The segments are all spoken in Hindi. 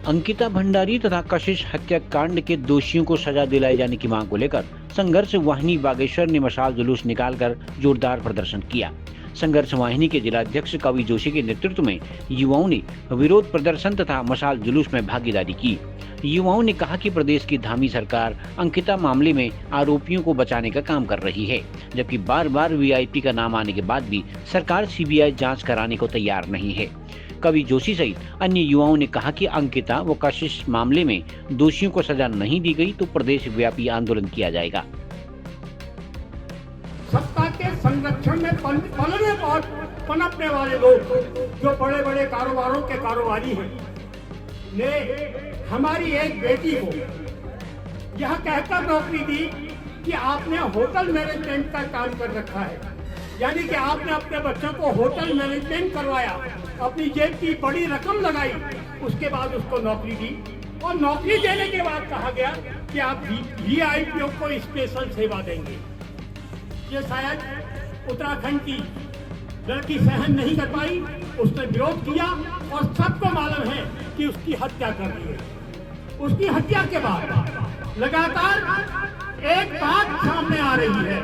अंकिता भंडारी तथा कशिश हत्याकांड के दोषियों को सजा दिलाए जाने की मांग को लेकर संघर्ष वाहिनी बागेश्वर ने मशाल जुलूस निकालकर जोरदार प्रदर्शन किया। संघर्ष वाहिनी के जिलाध्यक्ष कवि जोशी के नेतृत्व में युवाओं ने विरोध प्रदर्शन तथा मशाल जुलूस में भागीदारी की। युवाओं ने कहा कि प्रदेश की धामी सरकार अंकिता मामले में आरोपियों को बचाने का काम कर रही है, जबकि बार बार वीआईपी का नाम आने के बाद भी सरकार सीबीआई जांच कराने को तैयार नहीं है। कवि जोशी सहित अन्य युवाओं ने कहा कि अंकिता व कशिश मामले में दोषियों को सजा नहीं दी गई तो प्रदेश व्यापी आंदोलन किया जाएगा। सत्ता के संरक्षण में पलने और पनपने वाले लोग जो बड़े बड़े कारोबारों के कारोबारी हैं ने हमारी एक बेटी को यह कहकर नौकरी दी कि आपने होटल मैनेजमेंट का काम कर रखा है, यानी कि आपने अपने बच्चों को होटल मैनेजमेंट करवाया, अपनी जेब की बड़ी रकम लगाई, उसके बाद उसको नौकरी दी और नौकरी देने के बाद कहा गया कि आप वीआईपीओ को स्पेशल सेवा देंगे। ये शायद उत्तराखंड की लड़की सहन नहीं कर पाई, उसने विरोध किया और सबको मालूम है कि उसकी हत्या कर दी है। उसकी हत्या के बाद लगातार एक बात सामने आ रही है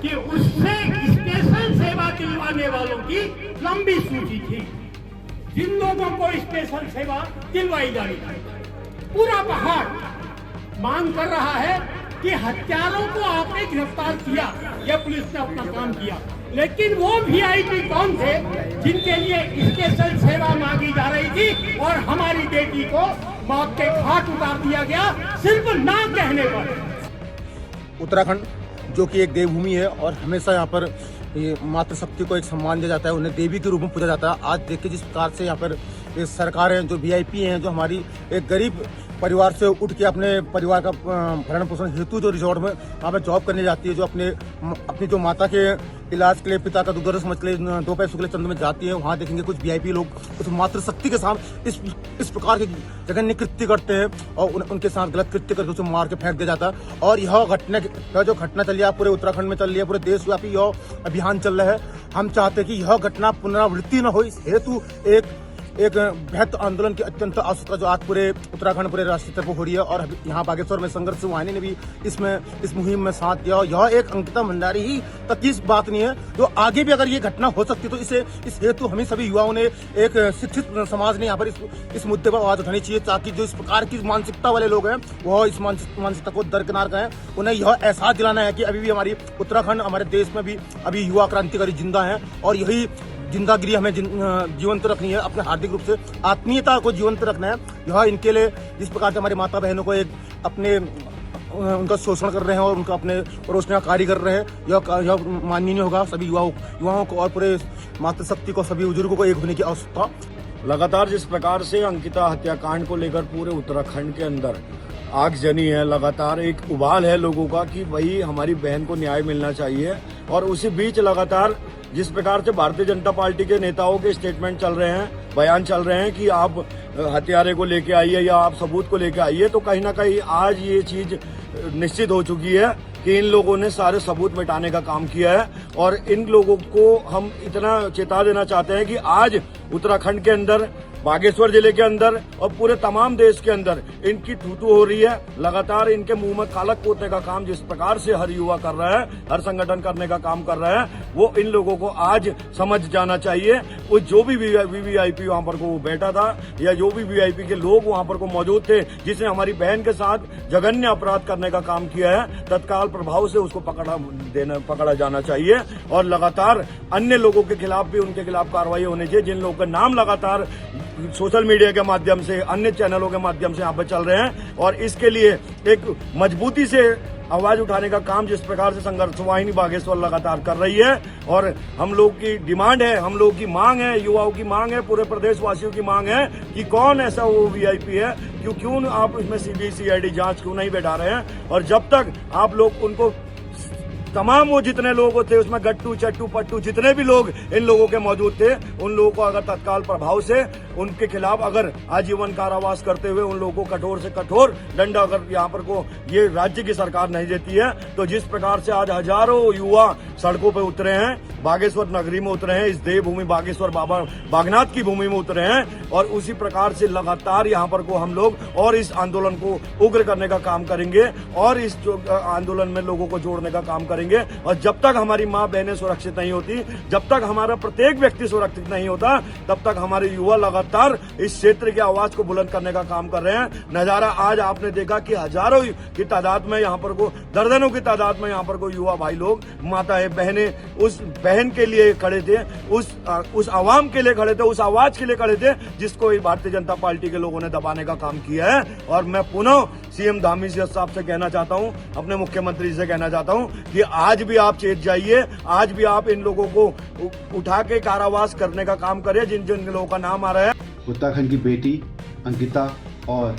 कि उससे स्पेशल सेवा दिलवाने वालों की लंबी सूची थी। जिन लोगों को स्पेशल सेवा दिलवाई जानी थी, पूरा पहाड़ मांग कर रहा है कि हत्यारों को आपने गिरफ्तार किया या पुलिस ने अपना काम किया, लेकिन वो वीआईपी कौन थे जिनके लिए स्पेशल सेवा मांगी जा रही थी और हमारी बेटी को मौत के घाट उतार दिया गया सिर्फ ना कहने पर। उत्तराखंड जो कि एक देवभूमि है और हमेशा यहाँ पर मातृशक्ति को एक सम्मान दिया जाता है, उन्हें देवी के रूप में पूजा जाता है। आज देखिए जिस प्रकार से यहाँ पर सरकार है, जो वीआईपी हैं, जो हमारी एक गरीब परिवार से उठ के अपने परिवार का भरण पोषण हेतु जो रिजॉर्ट में वहाँ पर जॉब करने जाती है, जो अपनी जो माता के इलाज के लिए, पिता का दुर्दर्द समझ के लिए 2 पैसों के लिए चंद में जाती है, वहाँ देखेंगे कुछ वीआईपी लोग उस मातृशक्ति के साथ इस प्रकार के जघन्य कृत्य करते हैं और उनके साथ गलत कृत्य करके उसे मार के फेंक दिया जाता है। और यह घटना चल रही है, पूरे उत्तराखंड में चल रही है, पूरे देशव्यापी यह अभियान चल रहा है। हम चाहते हैं कि यह घटना पुनरावृत्ति न हो, इस हेतु एक बृहत आंदोलन की अत्यंत आवश्यकता जो आज पूरे उत्तराखंड पूरे राष्ट्रीय स्तर पर हो रही है। और यहाँ बागेश्वर में संघर्ष वाहिनी ने भी इस मुहिम में साथ दिया। और यह एक अंकिता भंडारी ही तक की बात नहीं है, जो आगे भी अगर ये घटना हो सकती तो इस हेतु हमें सभी युवाओं ने, एक शिक्षित समाज ने यहाँ पर इस मुद्दे पर आवाज उठानी चाहिए, ताकि जो इस प्रकार की मानसिकता वाले लोग हैं वह इस मानसिकता को दरकिनार करें। उन्हें यह एहसास दिलाना है कि अभी भी हमारी उत्तराखंड, हमारे देश में भी अभी युवा क्रांतिकारी जिंदा है और यही जिंदागिरी हमें जीवंत रखनी है, अपने हार्दिक रूप से आत्मीयता को जीवंत रखना है। यह इनके लिए जिस प्रकार से हमारी माता बहनों को उनका शोषण कर रहे हैं और उनका अपने परोसने का कार्य कर रहे हैं, यह माननीय नहीं होगा। सभी युवाओं को और पूरे मातृशक्ति को, सभी बुजुर्गों को एक होने की आवश्यकता। लगातार जिस प्रकार से अंकिता हत्याकांड को लेकर पूरे उत्तराखंड के अंदर आगजनी है, लगातार एक उबाल है लोगों का कि भाई हमारी बहन को न्याय मिलना चाहिए। और उसी बीच लगातार जिस प्रकार से भारतीय जनता पार्टी के नेताओं के स्टेटमेंट चल रहे हैं, बयान चल रहे हैं कि आप हत्यारे को लेके आइए या आप सबूत को लेके आइए, तो कहीं ना कहीं आज ये चीज निश्चित हो चुकी है कि इन लोगों ने सारे सबूत मिटाने का काम किया है। और इन लोगों को हम इतना चेता देना चाहते हैं कि आज उत्तराखंड के अंदर, बागेश्वर जिले के अंदर और पूरे तमाम देश के अंदर इनकी थूथू हो रही है। लगातार इनके मुंह में कालक पोतने का काम जिस प्रकार से हर युवा कर रहा है, हर संगठन करने का काम कर रहा है, वो इन लोगों को आज समझ जाना चाहिए। वो जो भी वीवीआईपी वहां पर को बैठा था या जो भी वीआईपी के लोग वहां पर को मौजूद थे, जिसने हमारी बहन के साथ जघन्य अपराध करने का काम किया है, तत्काल प्रभाव से उसको पकड़ा जाना चाहिए। और लगातार अन्य लोगों के खिलाफ भी उनके खिलाफ कार्रवाई होनी चाहिए, जिन लोगों का नाम लगातार सोशल मीडिया के माध्यम से, अन्य चैनलों के माध्यम से यहाँ पर चल रहे हैं। और इसके लिए एक मजबूती से आवाज उठाने का काम जिस प्रकार से संघर्ष वाहिनी बागेश्वर लगातार कर रही है, और हम लोग की डिमांड है, हम लोग की मांग है, युवाओं की मांग है, पूरे प्रदेशवासियों की मांग है कि कौन ऐसा वो वीआईपी है, क्यों आप इसमें सीबीआई जांच क्यों नहीं बैठा रहे हैं। और जब तक आप लोग उनको तमाम वो जितने लोग थे उसमें गट्टू, चट्टू, पट्टू जितने भी लोग इन लोगों के मौजूद थे, उन लोगों को अगर तत्काल प्रभाव से उनके खिलाफ अगर आजीवन कारावास करते हुए उन लोगों को कठोर से कठोर दंड अगर यहाँ पर को ये राज्य की सरकार नहीं देती है, तो जिस प्रकार से आज हजारों युवा सड़कों पर उतरे हैं, बागेश्वर नगरी में उतरे हैं, इस देवभूमि बागेश्वर बाबा बागनाथ की भूमि में उतरे हैं, और उसी प्रकार से लगातार यहाँ पर को हम लोग और इस आंदोलन को उग्र करने का काम करेंगे और इस आंदोलन में लोगों को जोड़ने का काम करेंगे। और जब तक हमारी माँ बहनें सुरक्षित नहीं होती, जब तक हमारा प्रत्येक व्यक्ति सुरक्षित नहीं होता, तब तक हमारे युवा लगातार इस क्षेत्र की आवाज को बुलंद करने का काम कर रहे हैं। नजारा आज आपने देखा कि हजारों की तादाद में यहाँ पर को, दर्जनों की तादाद में यहाँ पर को युवा भाई लोग, माताएं, बहनें उस बहन के लिए खड़े थे, उस आवाम के लिए खड़े थे, उस आवाज के लिए खड़े थे जिसको भारतीय जनता पार्टी के लोगों ने दबाने का काम किया है। और मैं पुनः सीएम धामी साहब से कहना चाहता हूं, अपने मुख्यमंत्री से कहना चाहता हूं कि आज भी आप चेत जाइए, आज भी आप इन लोगों को उठा के कारावास करने का काम करें जिन जिन लोगों का नाम आ रहा है। उत्तराखंड की बेटी अंकिता और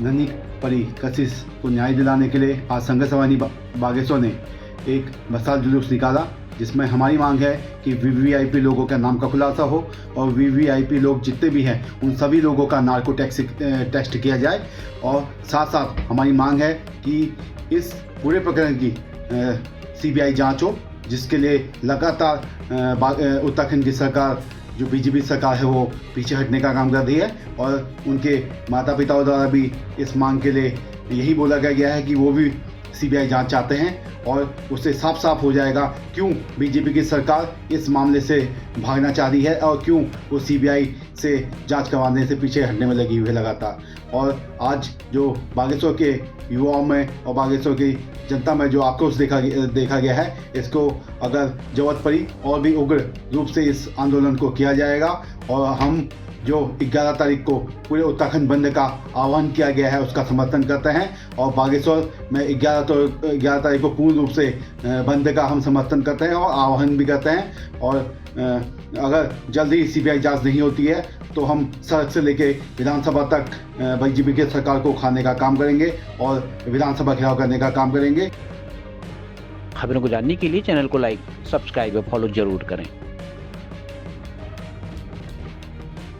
नन्ही परी कशिश को न्याय दिलाने के लिए आज संघर्ष वाहिनी बागेश्वर ने एक मसाल जुलूस निकाला, जिसमें हमारी मांग है कि वीवीआईपी लोगों का नाम का खुलासा हो और वीवीआईपी लोग जितने भी हैं उन सभी लोगों का नार्को टेस्ट किया जाए। और साथ साथ हमारी मांग है कि इस पूरे प्रकरण की सीबीआई जांच हो, जिसके लिए लगातार उत्तराखंड की सरकार, जो बीजेपी सरकार है, वो पीछे हटने का काम कर रही है। और उनके माता पिताओं द्वारा भी इस मांग के लिए यही बोला गया है कि वो भी सीबीआई जांच चाहते हैं, और उससे साफ साफ हो जाएगा क्यों बीजेपी की सरकार इस मामले से भागना चाह रही है और क्यों वो सीबीआई से जांच करवाने से पीछे हटने में लगी हुई है लगातार। और आज जो बागेश्वर के युवाओं में और बागेश्वर की जनता में जो आक्रोश देखा गया है, इसको अगर जरूरत पड़ी और भी उग्र रूप से इस आंदोलन को किया जाएगा। और हम जो 11 तारीख को पूरे उत्तराखंड बंद का आह्वान किया गया है उसका समर्थन करते हैं, और बागेश्वर में 11 तारीख को पूर्ण रूप से बंद का हम समर्थन करते हैं और आह्वान भी करते हैं। और अगर जल्दी सीबीआई जांच नहीं होती है तो हम सड़क से लेके विधानसभा तक बीजेपी की सरकार को उखाड़ने का काम करेंगे और विधानसभा घेराव करने का काम करेंगे। खबरों को जानने के लिए चैनल को लाइक, सब्सक्राइब और फॉलो जरूर करें।